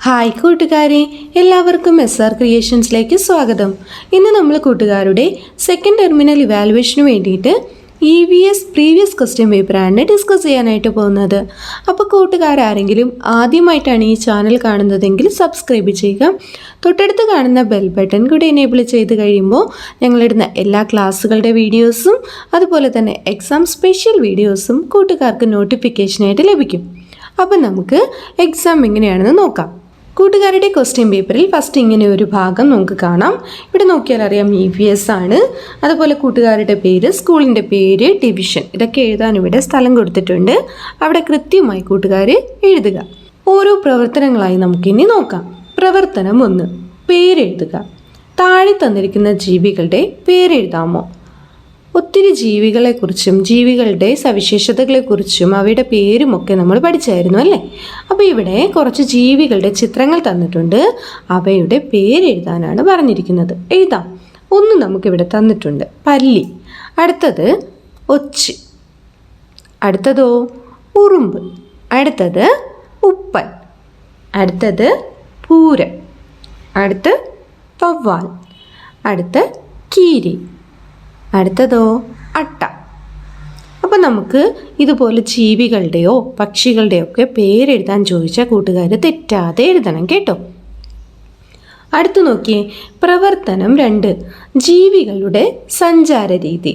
Hi കൂട്ടുകാരെ, എല്ലാവർക്കും SR ക്രിയേഷൻസിലേക്ക് സ്വാഗതം. ഇന്ന് നമ്മൾ കൂട്ടുകാരുടെ സെക്കൻഡ് ടെർമിനൽ ഇവാലുവേഷന് വേണ്ടിയിട്ട് EVS പ്രീവിയസ് ക്വസ്റ്റ്യൻ പേപ്പറാണ് ഡിസ്കസ് ചെയ്യാനായിട്ട് പോകുന്നത്. അപ്പോൾ കൂട്ടുകാരെങ്കിലും ആദ്യമായിട്ടാണ് ഈ ചാനൽ കാണുന്നതെങ്കിൽ സബ്സ്ക്രൈബ് ചെയ്യുക. തൊട്ടടുത്ത് കാണുന്ന ബെൽ ബട്ടൺ കൂടി എനേബിൾ ചെയ്ത് കഴിയുമ്പോൾ ഞങ്ങളിടുന്ന എല്ലാ ക്ലാസ്സുകളുടെ വീഡിയോസും അതുപോലെ തന്നെ എക്സാം സ്പെഷ്യൽ വീഡിയോസും കൂട്ടുകാർക്ക് നോട്ടിഫിക്കേഷനായിട്ട് ലഭിക്കും. അപ്പം നമുക്ക് എക്സാം എങ്ങനെയാണെന്ന് നോക്കാം. കൂട്ടുകാരുടെ ക്വസ്റ്റ്യൻ പേപ്പറിൽ ഫസ്റ്റ് ഇങ്ങനെ ഒരു ഭാഗം നമുക്ക് കാണാം. ഇവിടെ നോക്കിയാൽ അറിയാം EVS ആണ്. അതുപോലെ കൂട്ടുകാരുടെ പേര്, സ്കൂളിൻ്റെ പേര്, ഡിവിഷൻ ഇതൊക്കെ എഴുതാൻ ഇവിടെ സ്ഥലം കൊടുത്തിട്ടുണ്ട്. അവിടെ കൃത്യമായി കൂട്ടുകാർ എഴുതുക. ഓരോ പ്രവർത്തനങ്ങളായി നമുക്കിനി നോക്കാം. പ്രവർത്തനം 1, പേരെഴുതുക. താഴെ തന്നിരിക്കുന്ന ജീവികളുടെ പേരെഴുതാമോ? ഒത്തിരി ജീവികളെക്കുറിച്ചും ജീവികളുടെ സവിശേഷതകളെക്കുറിച്ചും അവയുടെ പേരുമൊക്കെ നമ്മൾ പഠിച്ചായിരുന്നു അല്ലേ? അപ്പോൾ ഇവിടെ കുറച്ച് ജീവികളുടെ ചിത്രങ്ങൾ തന്നിട്ടുണ്ട്. അവയുടെ പേരെഴുതാനാണ് പറഞ്ഞിരിക്കുന്നത്. എഴുതാം. ഒന്ന് നമുക്കിവിടെ തന്നിട്ടുണ്ട്, പല്ലി. അടുത്തത് ഒച്ച്. അടുത്തതോ ഉറുമ്പ്. അടുത്തത് ഉപ്പൻ. അടുത്തത് പൂരം. അടുത്ത് വവ്വാൽ. അടുത്ത് കീരി. അടുത്തതോ അട്ട. അപ്പം നമുക്ക് ഇതുപോലെ ജീവികളുടെയോ പക്ഷികളുടെയോ ഒക്കെ പേരെഴുതാൻ ചോദിച്ചാൽ കൂട്ടുകാർ തെറ്റാതെ എഴുതണം കേട്ടോ. അടുത്ത് നോക്കിയേ, പ്രവർത്തനം 2, ജീവികളുടെ സഞ്ചാര രീതി.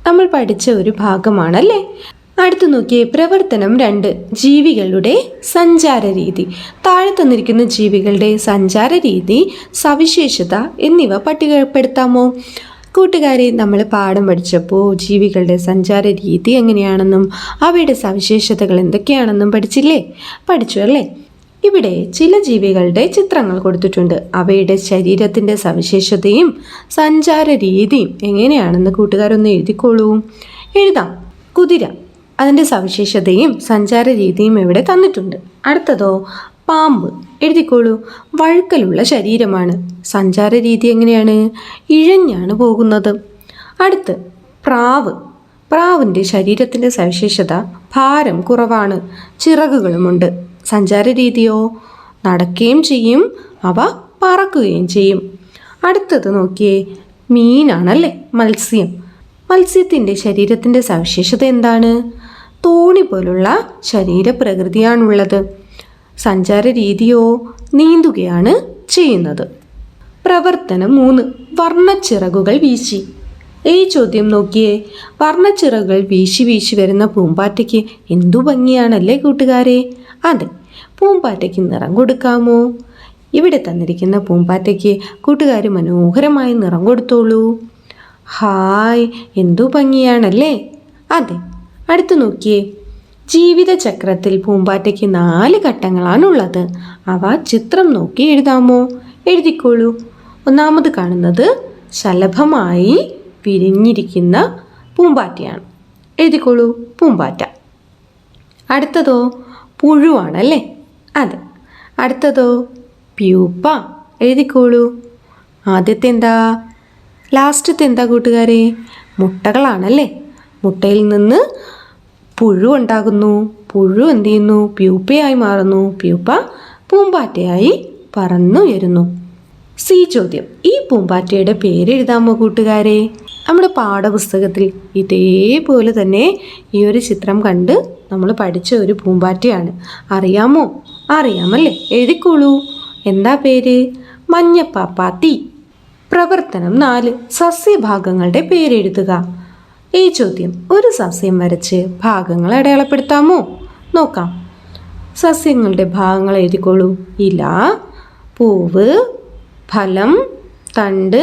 നമ്മൾ പഠിച്ച ഒരു ഭാഗമാണല്ലേ. അടുത്ത് നോക്കിയേ, പ്രവർത്തനം 2, ജീവികളുടെ സഞ്ചാര രീതി. താഴെ തന്നിരിക്കുന്ന ജീവികളുടെ സഞ്ചാര രീതി, സവിശേഷത എന്നിവ പട്ടികപ്പെടുത്താമോ? കൂട്ടുകാരെ, നമ്മൾ പാഠം പഠിച്ചപ്പോൾ ജീവികളുടെ സഞ്ചാര രീതി എങ്ങനെയാണെന്നും അവയുടെ സവിശേഷതകൾ എന്തൊക്കെയാണെന്നും പഠിച്ചു അല്ലേ? ഇവിടെ ചില ജീവികളുടെ ചിത്രങ്ങൾ കൊടുത്തിട്ടുണ്ട്. അവയുടെ ശരീരത്തിൻ്റെ സവിശേഷതയും സഞ്ചാര രീതിയും എങ്ങനെയാണെന്ന് കൂട്ടുകാരൊന്ന് എഴുതിക്കോളൂ. എഴുതാം. കുതിര, അതിൻ്റെ സവിശേഷതയും സഞ്ചാര രീതിയും ഇവിടെ തന്നിട്ടുണ്ട്. അടുത്തതോ പാമ്പ്. എഴുതിക്കോളൂ. വഴുക്കലുള്ള ശരീരമാണ്. സഞ്ചാര രീതി എങ്ങനെയാണ്? ഇഴഞ്ഞാണ് പോകുന്നത്. അടുത്ത് പ്രാവ്. പ്രാവിൻ്റെ ശരീരത്തിൻ്റെ സവിശേഷത ഭാരം കുറവാണ്, ചിറകുകളുമുണ്ട്. സഞ്ചാര രീതിയോ? നടക്കുകയും ചെയ്യും, അവ പറക്കുകയും ചെയ്യും. അടുത്തത് നോക്കിയേ, മീനാണല്ലേ, മത്സ്യം. മത്സ്യത്തിൻ്റെ ശരീരത്തിൻ്റെ സവിശേഷത എന്താണ്? തോണി പോലുള്ള ശരീരപ്രകൃതിയാണുള്ളത്. സഞ്ചാര രീതിയോ? നീന്തുകയാണ് ചെയ്യുന്നത്. പ്രവർത്തനം 3, വർണ്ണച്ചിറകുകൾ വീശി. ഈ ചോദ്യം നോക്കിയേ, വർണ്ണച്ചിറകുകൾ വീശി വീശി വരുന്ന പൂമ്പാറ്റയ്ക്ക് എന്തു ഭംഗിയാണല്ലേ കൂട്ടുകാരെ? അതെ, പൂമ്പാറ്റയ്ക്ക് നിറം കൊടുക്കാമോ? ഇവിടെ തന്നിരിക്കുന്ന പൂമ്പാറ്റയ്ക്ക് കൂട്ടുകാർ മനോഹരമായി നിറം കൊടുത്തോളൂ. ഹായ്, എന്തു ഭംഗിയാണല്ലേ? അതെ. അടുത്ത് നോക്കിയേ, ജീവിതചക്രത്തിൽ പൂമ്പാറ്റയ്ക്ക് 4 ഘട്ടങ്ങളാണുള്ളത്. അവ ചിത്രം നോക്കി എഴുതാമോ? എഴുതിക്കോളൂ. ഒന്നാമത് കാണുന്നത് ശലഭമായി വിരിഞ്ഞിരിക്കുന്ന പൂമ്പാറ്റയാണ്. എഴുതിക്കോളൂ, പൂമ്പാറ്റ. അടുത്തതോ പുഴുവാണല്ലേ? അതെ. അടുത്തതോ പ്യൂപ്പ. എഴുതിക്കോളൂ. ആദ്യത്തെ എന്താ? ലാസ്റ്റത്തെ എന്താ കൂട്ടുകാരെ? മുട്ടകളാണല്ലേ. മുട്ടയിൽ നിന്ന് പുഴു ഉണ്ടാകുന്നു. പുഴു എന്ത് ചെയ്യുന്നു? പ്യൂപ്പയായി മാറുന്നു. പ്യൂപ്പ പൂമ്പാറ്റയായി പറന്നുയരുന്നു. സി ചോദ്യം, ഈ പൂമ്പാറ്റയുടെ പേരെഴുതാമോ കൂട്ടുകാരെ? നമ്മുടെ പാഠപുസ്തകത്തിൽ ഇതേപോലെ തന്നെ ഈ ഒരു ചിത്രം കണ്ട് നമ്മൾ പഠിച്ച ഒരു പൂമ്പാറ്റയാണ്. അറിയാമോ? അറിയാമല്ലേ? എഴുതിക്കോളൂ. എന്താ പേര്? മഞ്ഞപ്പാപ്പാത്തി. പ്രവർത്തനം 4, സസ്യഭാഗങ്ങളുടെ പേരെഴുതുക. ഈ ചോദ്യം, ഒരു സസ്യം വരച്ച് ഭാഗങ്ങൾ അടയാളപ്പെടുത്താമോ? നോക്കാം. സസ്യങ്ങളുടെ ഭാഗങ്ങൾ എഴുതിക്കോളൂ. ഇല, പൂവ്, ഫലം, തണ്ട്,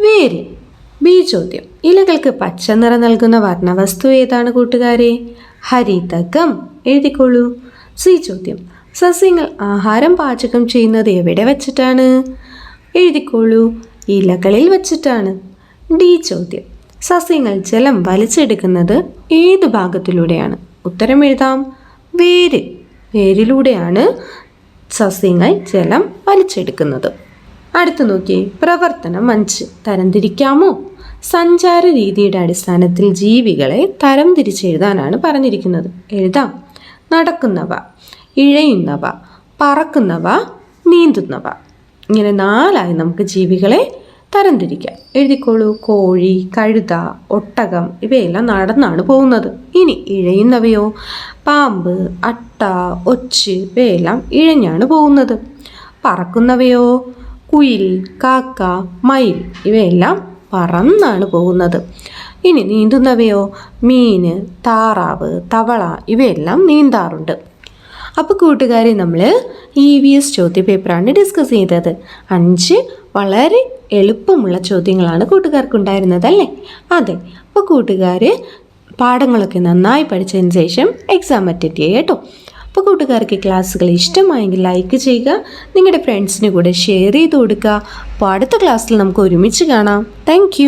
വേര്. ബി ചോദ്യം, ഇലകൾക്ക് പച്ച നിറം നൽകുന്ന വർണ്ണവസ്തു ഏതാണ് കൂട്ടുകാരെ? ഹരിതകം. എഴുതിക്കോളൂ. സി ചോദ്യം, സസ്യങ്ങൾ ആഹാരം പാചകം ചെയ്യുന്നത് എവിടെ വച്ചിട്ടാണ്? എഴുതിക്കോളൂ. ഇലകളിൽ വച്ചിട്ടാണ്. ഡി ചോദ്യം, സസ്യങ്ങൾ ജലം വലിച്ചെടുക്കുന്നത് ഏത് ഭാഗത്തിലൂടെയാണ്? ഉത്തരം എഴുതാം. വേര്. വേരിലൂടെയാണ് സസ്യങ്ങൾ ജലം വലിച്ചെടുക്കുന്നത്. അടുത്ത് നോക്കി, പ്രവർത്തനം 5, തരംതിരിക്കാമോ? സഞ്ചാര രീതിയുടെ അടിസ്ഥാനത്തിൽ ജീവികളെ തരംതിരിച്ചെഴുതാനാണ് പറഞ്ഞിരിക്കുന്നത്. എഴുതാം. നടക്കുന്നവ, ഇഴയുന്നവ, പറക്കുന്നവ, നീന്തുന്നവ. ഇങ്ങനെ 4ആയി നമുക്ക് ജീവികളെ തരംതിരിക്കാം. എഴുതിക്കോളൂ. കോഴി, കഴുത, ഒട്ടകം ഇവയെല്ലാം നടന്നാണ് പോകുന്നത്. ഇനി ഇഴയുന്നവയോ? പാമ്പ്, അട്ട, ഒച്ച് ഇവയെല്ലാം ഇഴഞ്ഞാണ് പോകുന്നത്. പറക്കുന്നവയോ? കുയിൽ, കാക്ക, മയിൽ ഇവയെല്ലാം പറന്നാണ് പോകുന്നത്. ഇനി നീന്തുന്നവയോ? മീൻ, താറാവ്, തവള ഇവയെല്ലാം നീന്താറുണ്ട്. അപ്പോൾ കൂട്ടുകാരെ, നമ്മൾ EVS ചോദ്യപേപ്പറാണ് ഡിസ്കസ് ചെയ്തത്. 5 വളരെ എളുപ്പമുള്ള ചോദ്യങ്ങളാണ് കൂട്ടുകാർക്കുണ്ടായിരുന്നത് അല്ലേ? അതെ. അപ്പോൾ കൂട്ടുകാർ പാഠങ്ങളൊക്കെ നന്നായി പഠിച്ചതിന് ശേഷം എക്സാം അറ്റൻഡ് ചെയ്യുക കേട്ടോ. അപ്പോൾ കൂട്ടുകാർക്ക് ക്ലാസ്സുകൾ ഇഷ്ടമായെങ്കിൽ ലൈക്ക് ചെയ്യുക, നിങ്ങളുടെ ഫ്രണ്ട്സിന് കൂടെ ഷെയർ ചെയ്ത് കൊടുക്കുക. അപ്പോൾ അടുത്ത ക്ലാസ്സിൽ നമുക്ക് ഒരുമിച്ച് കാണാം. താങ്ക്